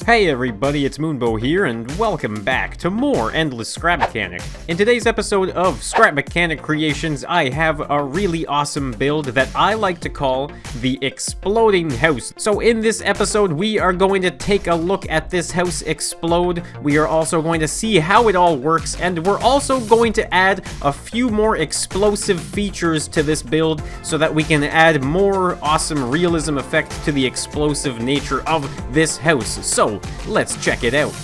Hey everybody, it's Moonbo here, and welcome back to more Endless Scrap Mechanic. In today's episode of Scrap Mechanic Creations, I have a really awesome build that I like to call the Exploding House. So in this episode, we are going to take a look at this house explode. We are also going to see how it all works, and we're also going to add a few more explosive features to this build so that we can add more awesome realism effect to the explosive nature of this house. So let's check it out.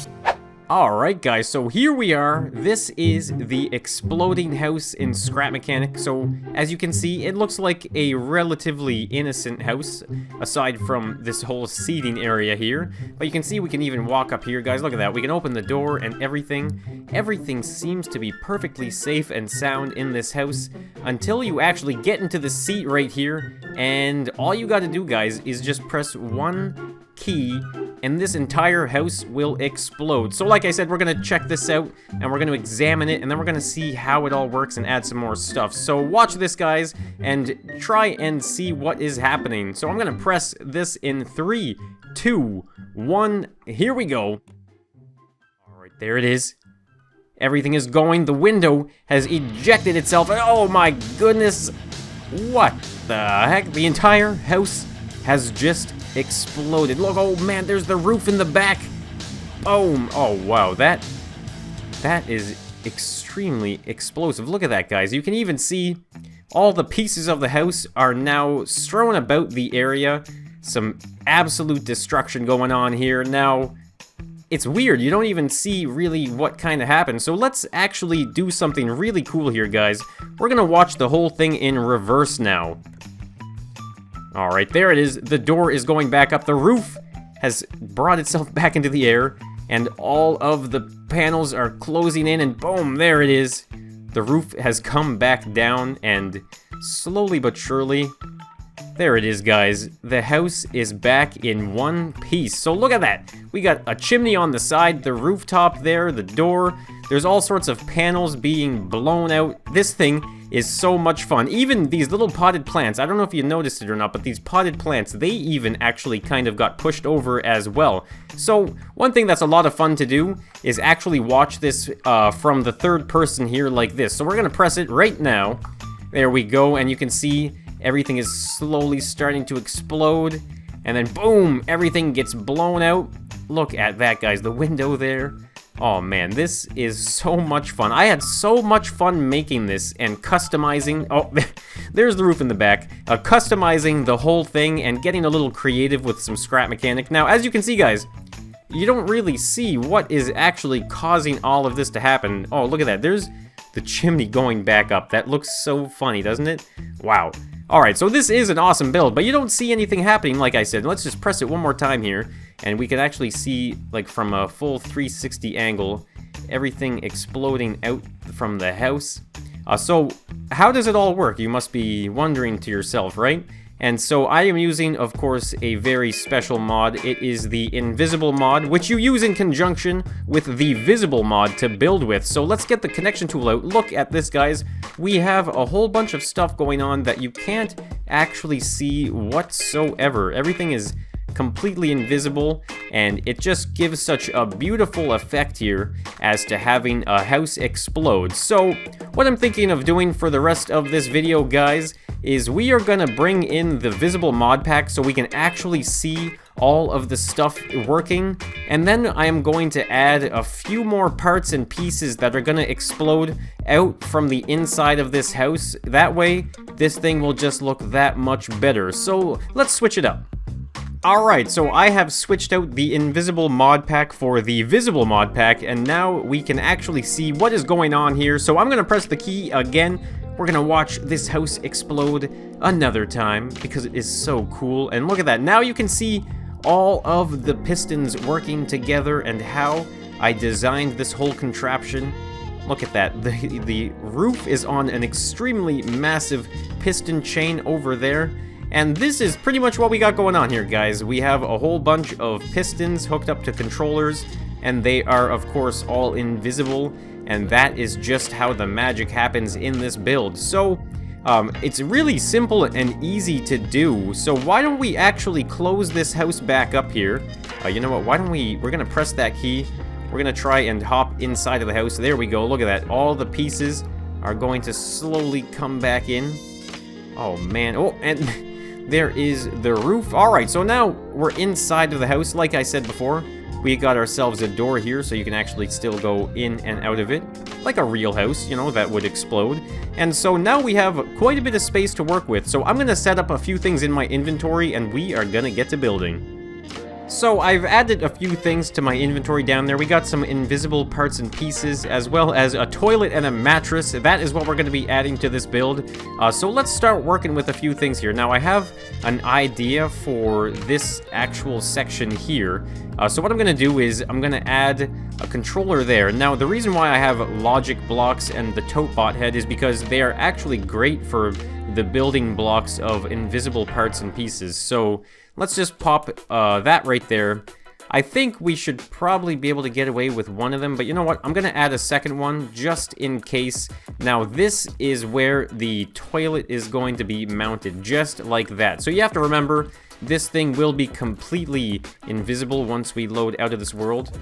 Alright guys, so here we are. This is the exploding house in Scrap Mechanic. So as you can see, it looks like a relatively innocent house, aside from this whole seating area here. But you can see we can even walk up here, guys. Look at that. We can open the door and everything. Everything seems to be perfectly safe and sound in this house until you actually get into the seat right here. And all you gotta do, guys, is just press one key and this entire house will explode. So like I said, we're gonna check this out and we're gonna examine it, and then we're gonna see how it all works and add some more stuff. So watch this, guys, and try and see what is happening. So I'm gonna press this in 3, 2, 1, here we go. Alright, there it is. Everything is going. The window has ejected itself. Oh my goodness. What the heck? The entire house has just exploded. Look, oh man, there's the roof in the back. Boom. Oh wow, that is extremely explosive. Look at that, guys. You can even see all the pieces of the house are now strewn about the area. Some absolute destruction going on here. Now, it's weird. You don't even see really what kind of happened. So let's actually do something really cool here, guys. We're gonna watch the whole thing in reverse now. Alright, there it is. The door is going back up. The roof has brought itself back into the air, and all of the panels are closing in, and boom, there it is. The roof has come back down, and slowly but surely, there it is, guys. The house is back in one piece. So look at that. We got a chimney on the side, the rooftop there, the door. There's all sorts of panels being blown out. This thing is so much fun. Even these little potted plants, I don't know if you noticed it or not, but these potted plants, they even actually kind of got pushed over as well. So one thing that's a lot of fun to do is actually watch this from the third person here like this. So we're gonna press it right now. There we go, and you can see everything is slowly starting to explode, and then boom, everything gets blown out. Look at that, guys, the window there. Oh man, this is so much fun. I had so much fun making this and customizing. Oh, there's the roof in the back. Customizing the whole thing and getting a little creative with some Scrap Mechanic. Now, as you can see, guys, you don't really see what is actually causing all of this to happen. Oh, look at that. There's the chimney going back up. That looks so funny, doesn't it? Wow. Alright, so this is an awesome build, but you don't see anything happening, like I said. Let's just press it one more time here, and we can actually see, like, from a full 360 angle, everything exploding out from the house. So, how does it all work? You must be wondering to yourself, right? And so I am using, of course, a very special mod. It is the Invisible mod, which you use in conjunction with the Visible mod to build with. So let's get the connection tool out. Look at this, guys. We have a whole bunch of stuff going on that you can't actually see whatsoever. Everything is completely invisible, and it just gives such a beautiful effect here as to having a house explode. So what I'm thinking of doing for the rest of this video, guys, is we are gonna bring in the Visible mod pack so we can actually see all of the stuff working, and then I am going to add a few more parts and pieces that are gonna explode out from the inside of this house. That way, this thing will just look that much better. So let's switch it up. Alright, so I have switched out the Invisible mod pack for the Visible mod pack, and now we can actually see what is going on here. So I'm gonna press the key again. We're gonna watch this house explode another time because it is so cool. And look at that, now you can see all of the pistons working together and how I designed this whole contraption. Look at that, the roof is on an extremely massive piston chain over there. And this is pretty much what we got going on here, guys. We have a whole bunch of pistons hooked up to controllers, and they are, of course, all invisible, and that is just how the magic happens in this build. So, It's really simple and easy to do, so why don't we actually close this house back up here? You know what, why don't we're gonna press that key, we're gonna try and hop inside of the house. There we go, look at that, all the pieces are going to slowly come back in. Oh man, oh, and there is the roof. Alright, so now we're inside of the house. Like I said before, we got ourselves a door here so you can actually still go in and out of it. Like a real house, you know, that would explode. And so now we have quite a bit of space to work with. So I'm going to set up a few things in my inventory and we are going to get to building. So I've added a few things to my inventory down there. We got some invisible parts and pieces, as well as a toilet and a mattress. That is what we're going to be adding to this build. So let's start working with a few things here. Now I have an idea for this actual section here. So what I'm going to do is I'm going to add a controller there. Now the reason why I have logic blocks and the tote-bot head is because they are actually great for the building blocks of invisible parts and pieces. So let's just pop that right there. I think we should probably be able to get away with one of them, but you know what? I'm going to add a second one just in case. Now, this is where the toilet is going to be mounted, just like that. So you have to remember, this thing will be completely invisible once we load out of this world.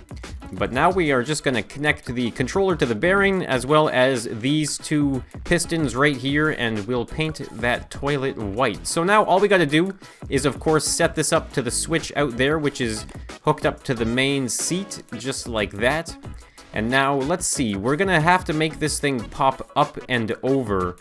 But now we are just going to connect the controller to the bearing, as well as these two pistons right here, and we'll paint that toilet white. So now all we got to do is, of course, set this up to the switch out there, which is hooked up to the main seat, just like that. And now, let's see, we're gonna have to make this thing pop up and over.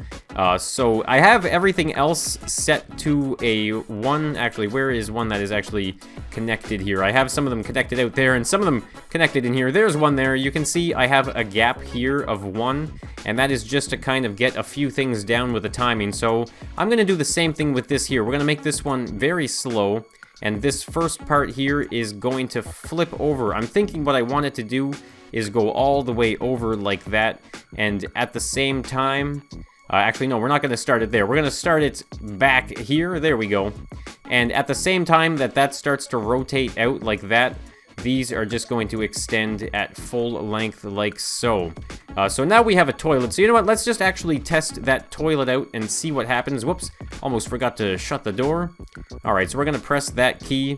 So I have everything else set to a 1. Actually, where is one that is actually connected here? I have some of them connected out there and some of them connected in here. There's one there. You can see I have a gap here of 1, and that is just to kind of get a few things down with the timing. So I'm gonna do the same thing with this here. We're gonna make this one very slow. And this first part here is going to flip over. I'm thinking what I want it to do is go all the way over like that, and at the same time, actually no, we're not going to start it there. We're going to start it back here. There we go. And at the same time that starts to rotate out like that, these are just going to extend at full length like so. So now we have a toilet. So you know what? Let's just actually test that toilet out and see what happens. Whoops, almost forgot to shut the door. Alright, so we're going to press that key.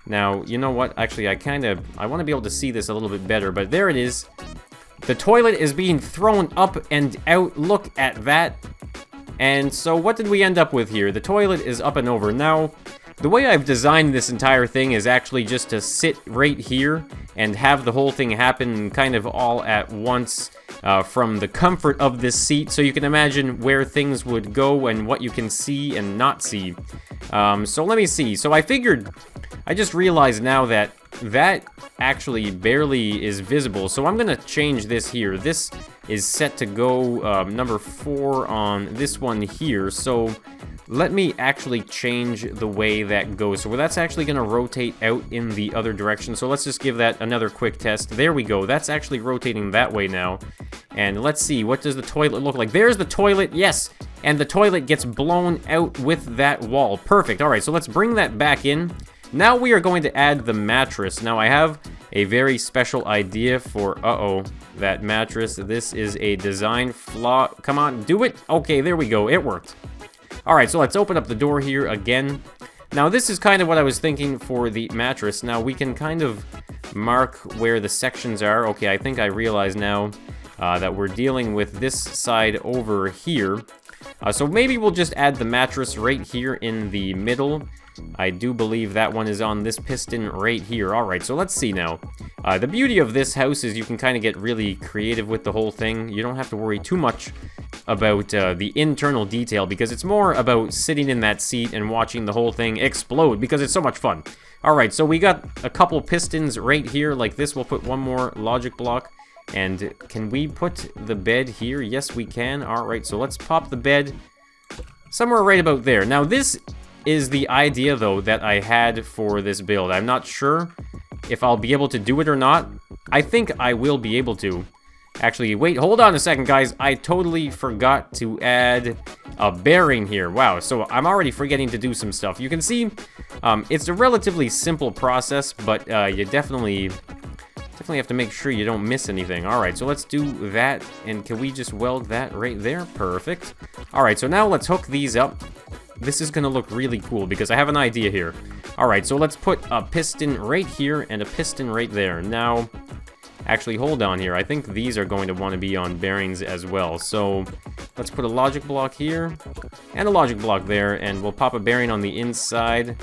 Now, you know what? Actually, I want to be able to see this a little bit better, but there it is. The toilet is being thrown up and out. Look at that. And so what did we end up with here? The toilet is up and over. Now, the way I've designed this entire thing is actually just to sit right here and have the whole thing happen kind of all at once from the comfort of this seat, so you can imagine where things would go and what you can see and not see. So let me see. So I just realized now that that actually barely is visible, so I'm gonna change this here. This is set to go number 4 on this one here, so let me actually change the way that goes. So that's actually going to rotate out in the other direction. So let's just give that another quick test. There we go. That's actually rotating that way now. And let's see, what does the toilet look like? There's the toilet, yes! And the toilet gets blown out with that wall. Perfect. Alright, so let's bring that back in. Now we are going to add the mattress. Now I have a very special idea for, that mattress. This is a design flaw. Come on, do it! Okay, there we go. It worked. Alright, so let's open up the door here again. Now this is kind of what I was thinking for the mattress. Now we can kind of mark where the sections are. Okay, I think I realize now that we're dealing with this side over here. So maybe we'll just add the mattress right here in the middle. I do believe that one is on this piston right here. Alright, so let's see now. The beauty of this house is you can kind of get really creative with the whole thing. You don't have to worry too much about the internal detail, because it's more about sitting in that seat and watching the whole thing explode, because it's so much fun. Alright, so we got a couple pistons right here like this. We'll put one more logic block. And can we put the bed here? Yes, we can. Alright, so let's pop the bed somewhere right about there. Now, this is the idea, though, that I had for this build. I'm not sure if I'll be able to do it or not. I think I will be able to. Actually, wait, hold on a second, guys. I totally forgot to add a bearing here. Wow, so I'm already forgetting to do some stuff. You can see it's a relatively simple process, but you definitely Definitely have to make sure you don't miss anything. Alright, so let's do that. And can we just weld that right there? Perfect. Alright, so now let's hook these up. This is going to look really cool because I have an idea here. Alright, so let's put a piston right here and a piston right there. Now, actually, hold on here. I think these are going to want to be on bearings as well. So let's put a logic block here and a logic block there, and we'll pop a bearing on the inside.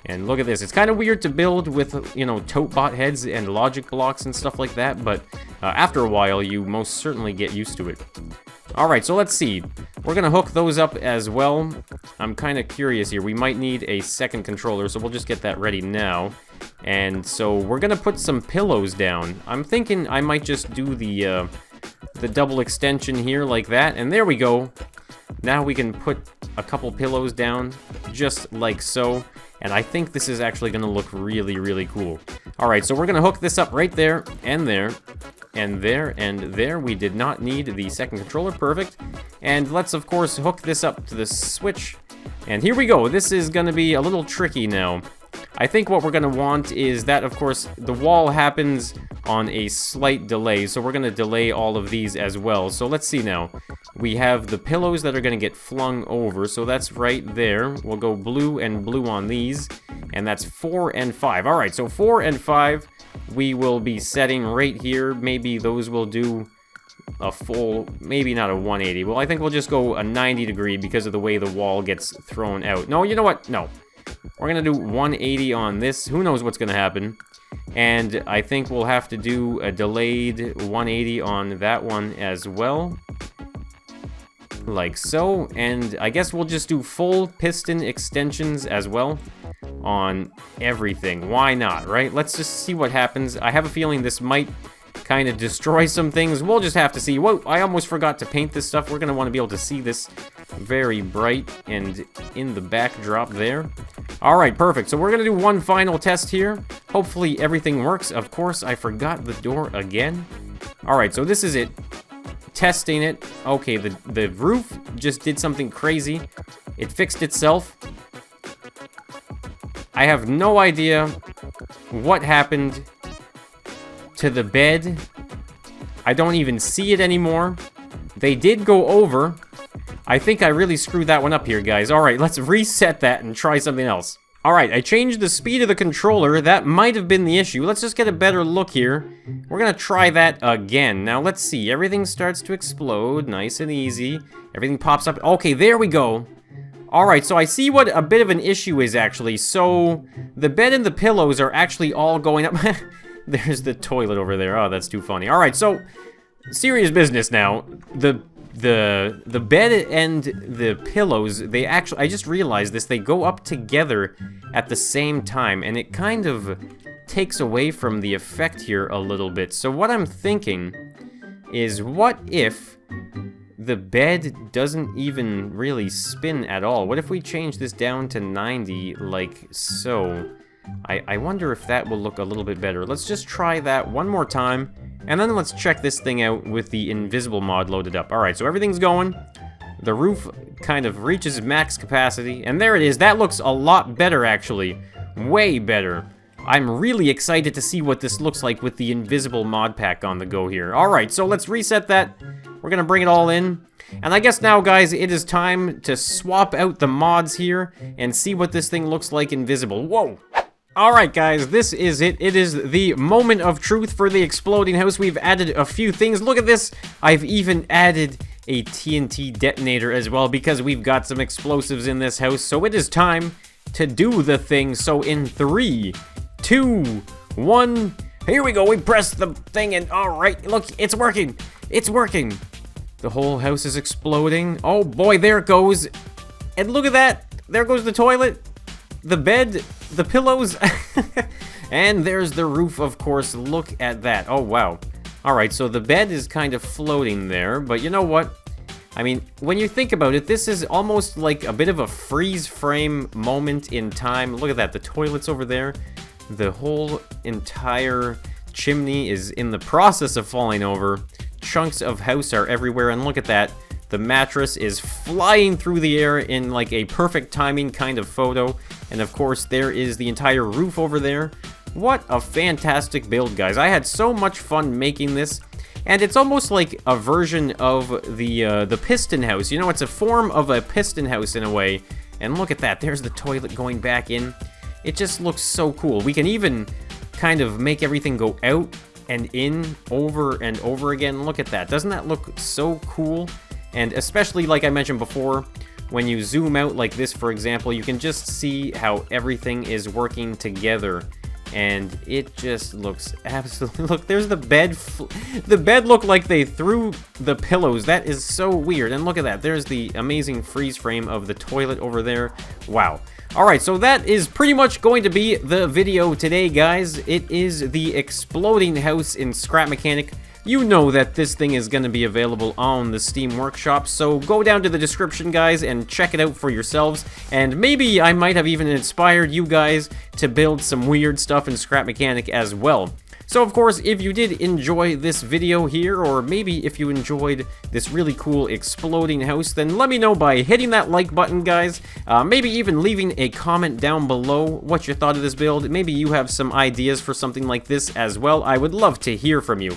And look at this. It's kind of weird to build with, you know, tote bot heads and logic blocks and stuff like that, but after a while, you most certainly get used to it. Alright, so let's see. We're going to hook those up as well. I'm kind of curious here. We might need a second controller, so we'll just get that ready now. And so we're going to put some pillows down. I'm thinking I might just do the double extension here like that. And there we go. Now we can put a couple pillows down just like so. And I think this is actually going to look really, really cool. Alright, so we're going to hook this up right there and there. And there, and there. We did not need the second controller. Perfect. And let's, of course, hook this up to the switch. And here we go. This is going to be a little tricky now. I think what we're going to want is that, of course, the wall happens on a slight delay. So we're going to delay all of these as well. So let's see now. We have the pillows that are going to get flung over. So that's right there. We'll go blue and blue on these. And that's 4 and 5. All right, so 4 and 5. We will be setting right here. Maybe those will do a full, maybe not a 180. Well, I think we'll just go a 90 degree because of the way the wall gets thrown out. No, you know what? No. We're going to do 180 on this. Who knows what's going to happen? And I think we'll have to do a delayed 180 on that one as well. Like so. And I guess we'll just do full piston extensions as well on everything. Why not, right? Let's just see what happens. I have a feeling this might kind of destroy some things. We'll just have to see. Whoa, I almost forgot to paint this stuff. We're going to want to be able to see this very bright and in the backdrop there. All right, perfect. So we're going to do one final test here. Hopefully everything works. Of course, I forgot the door again. All right, so this is it. Testing it. Okay, the roof just did something crazy. It fixed itself. I have no idea what happened to the bed. I don't even see it anymore. They did go over. I think I really screwed that one up here, guys. Alright, let's reset that and try something else. Alright, I changed the speed of the controller. That might have been the issue. Let's just get a better look here. We're gonna try that again. Now, let's see. Everything starts to explode. Nice and easy. Everything pops up. Okay, there we go. Alright, so I see what a bit of an issue is, actually. So, the bed and the pillows are actually all going up. There's the toilet over there. Oh, that's too funny. Alright, so, serious business now. The bed and the pillows, they actually, I just realized this, they go up together at the same time, and it kind of takes away from the effect here a little bit. So what I'm thinking is, what if the bed doesn't even really spin at all? What if we change this down to 90, like so? I wonder if that will look a little bit better. Let's just try that one more time, and then let's check this thing out with the invisible mod loaded up. Alright, so everything's going. The roof kind of reaches max capacity, and there it is. That looks a lot better, actually. Way better. I'm really excited to see what this looks like with the invisible mod pack on the go here. Alright, so let's reset that. We're gonna bring it all in. And I guess now, guys, it is time to swap out the mods here and see what this thing looks like invisible. Whoa! Alright, guys, this is it. It is the moment of truth for the exploding house. We've added a few things. Look at this. I've even added a TNT detonator as well because we've got some explosives in this house. So it is time to do the thing. So in 3, 2, 1, here we go. We press the thing and alright, look, it's working. It's working. The whole house is exploding. Oh boy, there it goes. And look at that. There goes the toilet, the bed, the pillows, and there's the roof, of course. Look at that. Oh, wow. Alright, so the bed is kind of floating there, but you know what? I mean, when you think about it, this is almost like a bit of a freeze frame moment in time. Look at that. The toilet's over there. The whole entire chimney is in the process of falling over. Chunks of house are everywhere, and look at that. The mattress is flying through the air in like a perfect timing kind of photo. And of course, there is the entire roof over there. What a fantastic build, guys. I had so much fun making this. And it's almost like a version of the piston house. You know, it's a form of a piston house in a way. And look at that. There's the toilet going back in. It just looks so cool. We can even kind of make everything go out and in over and over again. Look at that. Doesn't that look so cool? And especially, like I mentioned before, when you zoom out like this, for example, you can just see how everything is working together. And it just looks absolutely... Look, there's the bed. The bed looked like they threw the pillows. That is so weird. And look at that. There's the amazing freeze frame of the toilet over there. Wow. Alright, so that is pretty much going to be the video today, guys. It is the exploding house in Scrap Mechanic. You know that this thing is going to be available on the Steam Workshop, so go down to the description, guys, and check it out for yourselves. And maybe I might have even inspired you guys to build some weird stuff in Scrap Mechanic as well. So, of course, if you did enjoy this video here, or maybe if you enjoyed this really cool exploding house, then let me know by hitting that like button, guys. Maybe even leaving a comment down below what you thought of this build. Maybe you have some ideas for something like this as well. I would love to hear from you.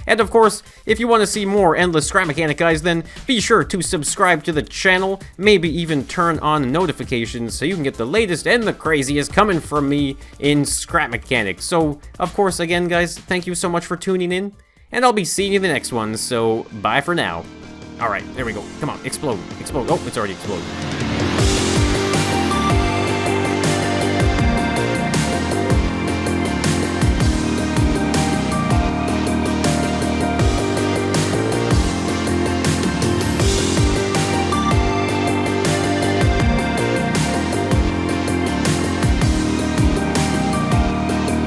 And of course, if you want to see more Endless Scrap Mechanic, guys, then be sure to subscribe to the channel, maybe even turn on notifications so you can get the latest and the craziest coming from me in Scrap Mechanic. So, of course, again, guys, thank you so much for tuning in, and I'll be seeing you in the next one, so bye for now. Alright, there we go. Come on, explode. Explode. Oh, it's already exploded.